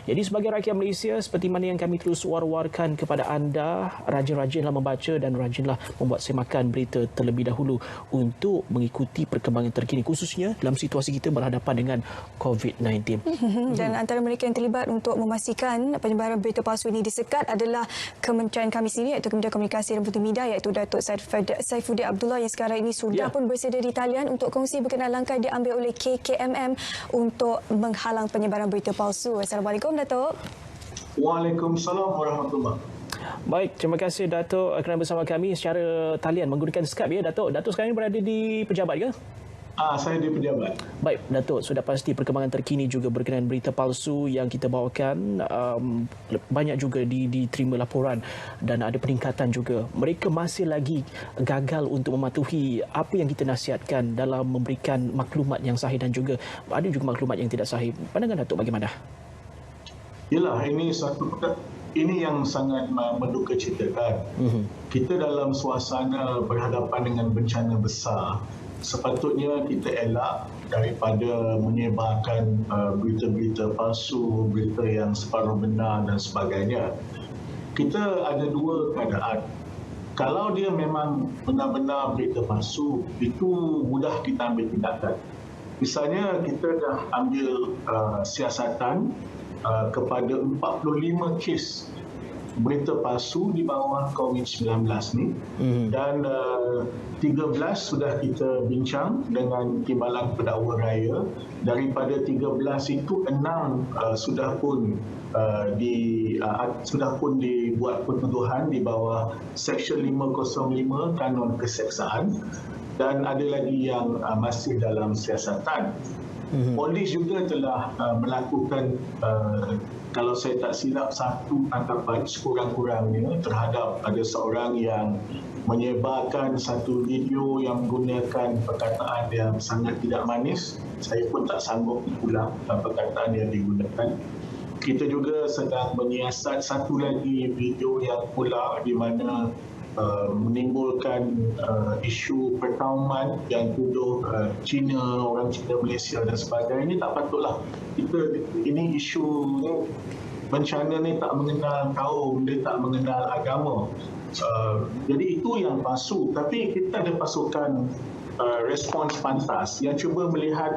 Jadi sebagai rakyat Malaysia, seperti mana yang kami terus war-warkan kepada anda, rajin-rajinlah membaca dan rajinlah membuat semakan berita terlebih dahulu untuk mengikuti perkembangan terkini, khususnya dalam situasi kita berhadapan dengan COVID-19. Dan antara mereka yang terlibat untuk memastikan penyebaran berita palsu ini disekat adalah Kementerian kami sendiri, iaitu Kementerian Komunikasi dan Multimedia, iaitu Datuk Saifuddin Abdullah yang sekarang ini sudah pun bersedia di talian untuk kongsi berkenaan langkah diambil oleh KKMM untuk menghalang penyebaran berita palsu. Assalamualaikum, Datuk. Waalaikumsalam warahmatullahi. Baik, terima kasih Datuk kerana bersama kami secara talian menggunakan Skype ya, Datuk. Datuk sekarang ini berada di pejabat ke? Saya di pejabat. Baik, Datuk, sudah pasti perkembangan terkini juga berkenaan berita palsu yang kita bawakan. Banyak juga diterima laporan dan ada peningkatan juga. Mereka masih lagi gagal untuk mematuhi apa yang kita nasihatkan dalam memberikan maklumat yang sahih dan juga ada juga maklumat yang tidak sahih. Pandangan Datuk bagaimana? Yalah, ini yang sangat mendukacitakan. Kita dalam suasana berhadapan dengan bencana besar, sepatutnya kita elak daripada menyebarkan berita-berita palsu, berita yang separuh benar dan sebagainya. Kita ada dua keadaan. Kalau dia memang benar-benar berita palsu, itu mudah kita ambil tindakan. Misalnya kita dah ambil siasatan kepada 45 kes berita palsu di bawah COVID-19 ni, dan 13 sudah kita bincang dengan Timbalan Pendakwa Raya. Daripada 13 itu 6 sudah pun dibuat pentuduhan di bawah Seksyen 505 Kanun Keseksaan, dan ada lagi yang masih dalam siasatan. Polis juga telah melakukan kalau saya tak silap satu tangkapan sekurang-kurangnya terhadap ada seorang yang menyebarkan satu video yang menggunakan perkataan yang sangat tidak manis. Saya pun tak sanggup ulang perkataan yang digunakan. Kita juga sedang menyiasat satu lagi video yang pula di mana menimbulkan isu perkauman yang tuduh Cina, orang Cina Malaysia dan sebagainya. Ini tak patutlah. Ini isu ni, bencana ni tak mengenal kaum, dia tak mengenal agama. Jadi itu yang palsu. Tapi kita ada pasukan respons pantas yang cuba melihat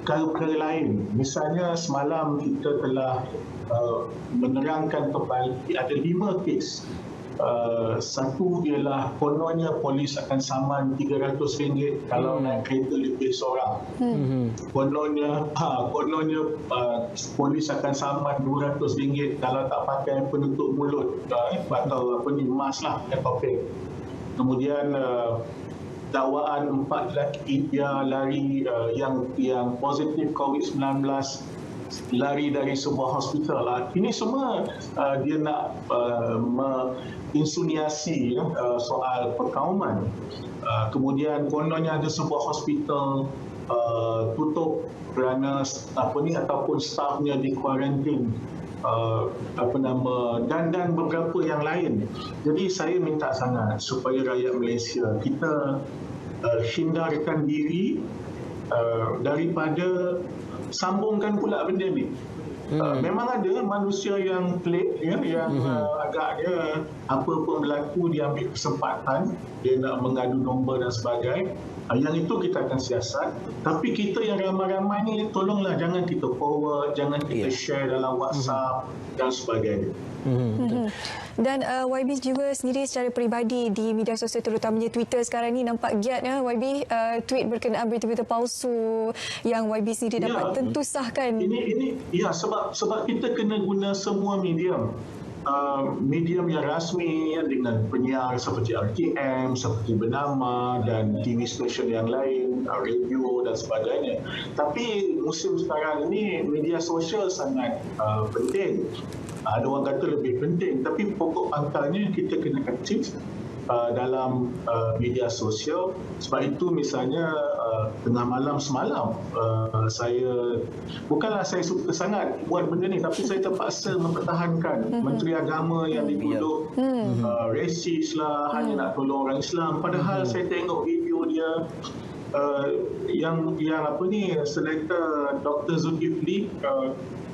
perkara lain. Misalnya semalam kita telah menerangkan kembali ada 5 kes. Satu ialah kononnya polis akan saman RM300 kalau naik kereta lebih seorang. Kononnya polis akan saman RM200 kalau tak pakai penutup mulut atau mask lah, topeng. Kemudian dakwaan 4 lelaki dia lari yang positif COVID-19 lari dari sebuah hospital. Ini semua dia nak menginsuniasi soal perkauman. Kemudian kononnya ada sebuah hospital tutup kerana ataupun stafnya di kuarantin, dan beberapa yang lain. Jadi saya minta sangat supaya rakyat Malaysia kita hindarkan diri daripada sambungkan pula benda ni. Memang ada manusia yang pelik yang agaknya apa pun berlaku dia ambil kesempatan, dia nak mengadu domba dan sebagainya. Yang itu kita akan siasat. Tapi kita yang ramai-ramai ni tolonglah jangan kita forward, jangan kita share dalam WhatsApp dan sebagainya. Dan YB juga sendiri secara peribadi di media sosial terutamanya Twitter sekarang ni nampak giat YB tweet berkenaan berita-berita palsu yang YB sendiri dapat tentu sahkan. Ini sebab kita kena guna semua medium. Medium yang rasmi dengan penyiar seperti RTM, seperti Bernama dan TV stesen yang lain, radio dan sebagainya. Tapi musim sekarang ini media sosial sangat penting. Ada orang kata lebih penting, tapi pokok pangkalnya kita kena aktif dalam media sosial. Sebab itu misalnya tengah malam semalam bukanlah saya suka sangat buat benda ni, tapi saya terpaksa mempertahankan Menteri Agama yang dituduh resis lah, hanya nak tolong orang Islam. Padahal saya tengok video dia yang selektor Dr. Zulkifli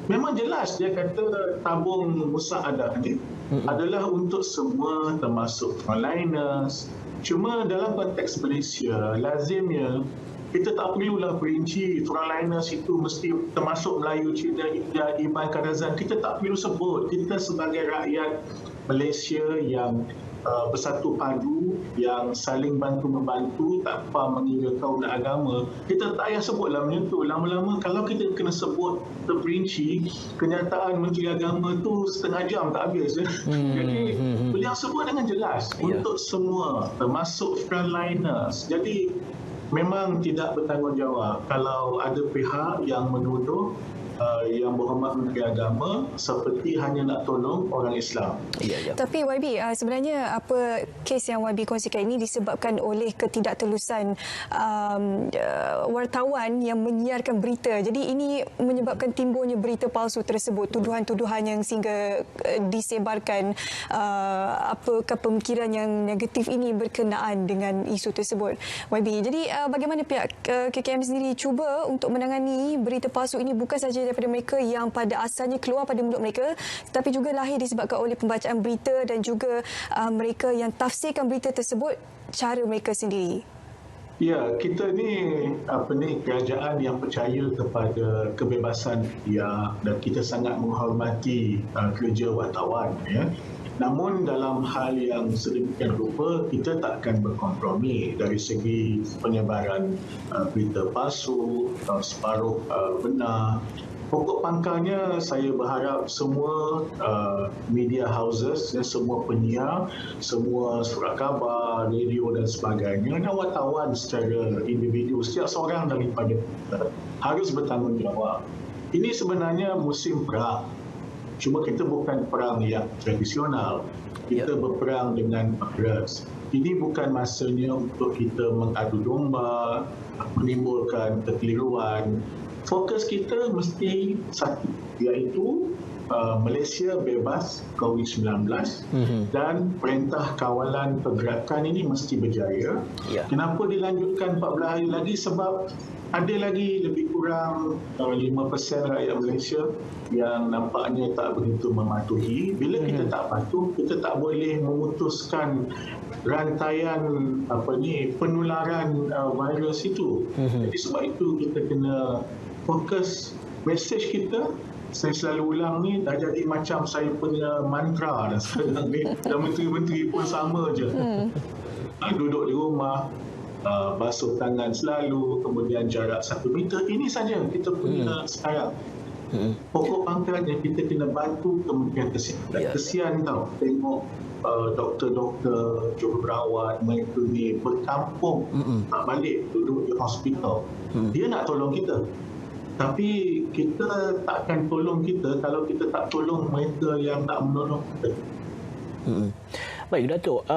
Memang jelas dia kata tabung musaadah ni adalah untuk semua termasuk frontliners. Cuma dalam konteks Malaysia, lazimnya kita tak perlulah perinci frontliners itu mesti termasuk Melayu, Cina, India, Iban, Kadazan. Kita tak perlu sebut. Kita sebagai rakyat Malaysia yang bersatu padu, yang saling bantu-membantu tanpa mengira kaum dan agama, kita tak payah sebutlah macam tu. Lama-lama kalau kita kena sebut terperinci, kenyataan Menteri Agama tu setengah jam tak habis. Jadi beliau sebut dengan jelas untuk semua termasuk frontliners. Jadi memang tidak bertanggungjawab kalau ada pihak yang menuduh yang berhormat Menteri Agama seperti hanya nak tolong orang Islam. Tapi YB, sebenarnya apa kes yang YB kongsikan ini disebabkan oleh ketidaktelusan wartawan yang menyiarkan berita. Jadi ini menyebabkan timbulnya berita palsu tersebut, tuduhan-tuduhan yang sehingga disebarkan. Apakah pemikiran yang negatif ini berkenaan dengan isu tersebut, YB? Jadi bagaimana pihak KKM sendiri cuba untuk menangani berita palsu ini, bukan sahaja daripada mereka yang pada asalnya keluar pada mulut mereka, tapi juga lahir disebabkan oleh pembacaan berita dan juga mereka yang tafsirkan berita tersebut cara mereka sendiri. Ya, kita ni kerajaan yang percaya kepada kebebasan media dan kita sangat menghormati kerja wartawan, ya. Namun dalam hal yang sedemikian rupa, kita tak akan berkompromi dari segi penyebaran berita palsu, separuh benar. Pokok pangkalnya saya berharap semua media houses, semua penyiar, semua surat khabar, radio dan sebagainya, dan wartawan secara individu, setiap seorang daripada kita harus bertanggungjawab. Ini sebenarnya musim perang. Cuma kita bukan perang yang tradisional. Kita berperang dengan virus. Ini bukan masanya untuk kita mengadu domba, menimbulkan kekeliruan. Fokus kita mesti satu, iaitu Malaysia bebas COVID-19 dan perintah kawalan pergerakan ini mesti berjaya. Kenapa dilanjutkan 14 hari lagi? Sebab ada lagi lebih kurang 5% rakyat Malaysia yang nampaknya tak begitu mematuhi. Bila kita tak patuh, kita tak boleh memutuskan rantaian penularan virus itu. Jadi sebab itu kita kena fokus mesej kita. Saya selalu ulang ni, dah jadi macam saya punya mantra dah sekarang ni. Dan menteri-menteri pun sama je. Duduk di rumah, basuh tangan selalu, kemudian jarak 1 meter. Ini saja kita punya sekarang. Pokok pangkalnya kita kena bantu Kementerian Kesihatan. Kesian tau tengok doktor-doktor, jururawat, mereka ni berkampung, tak balik, duduk di hospital. Dia nak tolong kita. Tapi kita tak akan tolong kita kalau kita tak tolong mereka yang nak menolong kita. Baik, Datuk.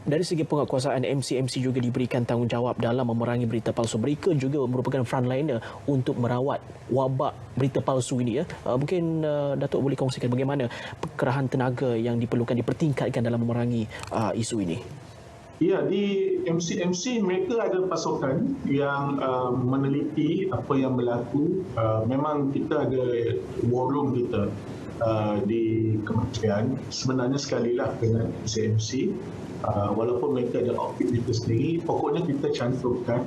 Dari segi penguatkuasaan, MC juga diberikan tanggungjawab dalam memerangi berita palsu. Mereka juga merupakan frontliner untuk merawat wabak berita palsu ini. Mungkin Datuk boleh kongsikan bagaimana kekerahan tenaga yang diperlukan dipertingkatkan dalam memerangi isu ini. Ya, di MC mereka ada pasukan yang meneliti apa yang berlaku. Memang kita ada war room kita di kementerian. Sebenarnya sekalilah dengan MC, walaupun mereka ada outfit mereka sendiri, pokoknya kita cantumkan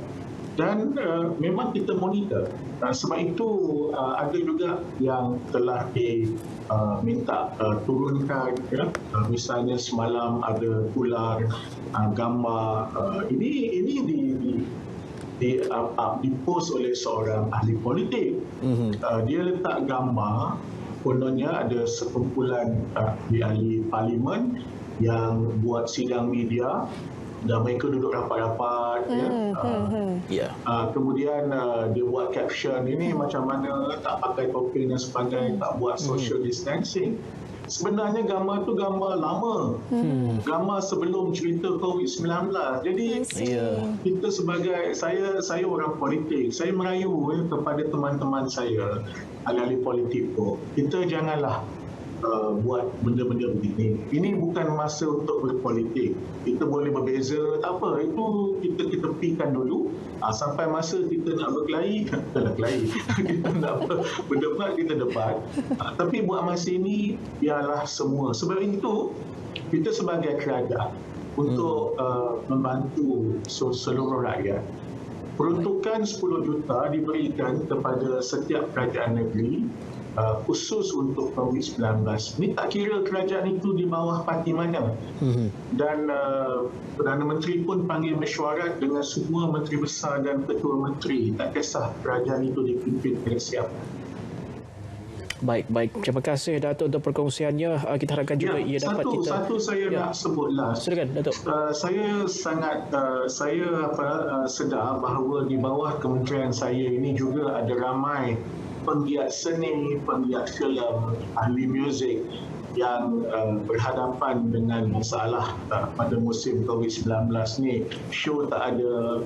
dan memang kita monitor. Sebab itu ada juga yang telah diminta turunkan, ya. Misalnya semalam ada tular gambar ini dipost oleh seorang ahli politik. Dia letak gambar, kononnya ada sekumpulan ahli parlimen yang buat sidang media dan mereka duduk rapat-rapat. Kemudian dia buat caption, ini macam mana tak pakai topi dan sebagainya, tak buat social distancing. Sebenarnya gambar tu gambar lama, gambar sebelum cerita COVID-19. Jadi kita sebagai saya orang politik, saya merayu kepada teman-teman saya ahli politik tu, kita janganlah buat benda-benda begini. Ini bukan masa untuk berpolitik. Kita boleh berbeza, tak apa. Itu kita tepikan dulu. Sampai masa kita nak berkelahi, kita nak berkelahi. Kita nak berdebat, kita debat. Tapi buat masa ini, biarlah semua. Sebab itu, kita sebagai kerajaan untuk membantu seluruh rakyat, peruntukan 10 juta diberikan kepada setiap kerajaan negeri khusus untuk COVID-19. Ini tak kira kerajaan itu di bawah parti mana. Dan Perdana Menteri pun panggil mesyuarat dengan semua menteri besar dan ketua menteri. Tak kisah kerajaan itu dipimpin oleh siapa. Baik. Terima kasih Datuk untuk perkongsiannya. Kita harapkan juga ia dapat kita... Satu saya nak sebutlah. Silakan Datuk. Saya sangat sedar bahawa di bawah kementerian saya ini juga ada ramai penggiat seni, penggiat filem, ahli muzik yang berhadapan dengan masalah pada musim COVID-19 ni. Show tak ada,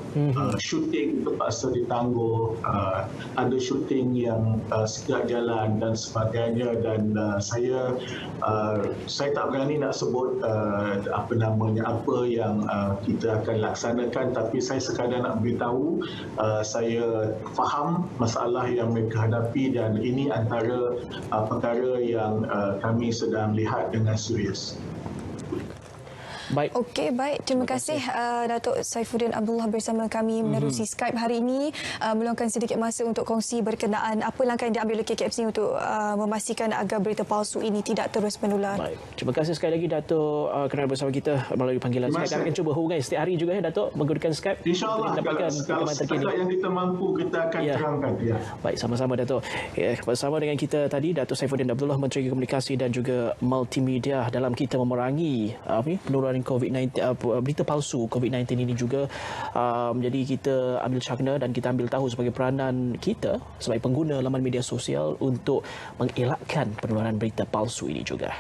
syuting terpaksa ditangguh, ada syuting yang segak jalan dan sebagainya, dan saya tak berani nak sebut apa yang kita akan laksanakan, tapi saya sekadar nak beritahu saya faham masalah yang mereka hadapi, dan ini antara perkara yang kami sedang lihat dengan serius. Baik. Okey, baik. Terima kasih Datuk Saifuddin Abdullah bersama kami menerusi Skype hari ini, meluangkan sedikit masa untuk kongsi berkenaan apa langkah yang diambil oleh KKFC untuk memastikan agar berita palsu ini tidak terus menular. Baik. Terima kasih sekali lagi Datuk kerana bersama kita melalui panggilan Skype. Kami akan cuba hubungi setiap hari juga Datuk menggunakan Skype. InsyaAllah kalau setakat yang kita mampu kita akan terangkan. Baik, sama-sama Datuk. Bersama dengan kita tadi Datuk Saifuddin Abdullah, Menteri Komunikasi dan juga Multimedia, dalam kita memerangi penularan COVID-19, berita palsu COVID-19 ini juga. Jadi kita ambil cakna dan kita ambil tahu sebagai peranan kita sebagai pengguna laman media sosial untuk mengelakkan penularan berita palsu ini juga.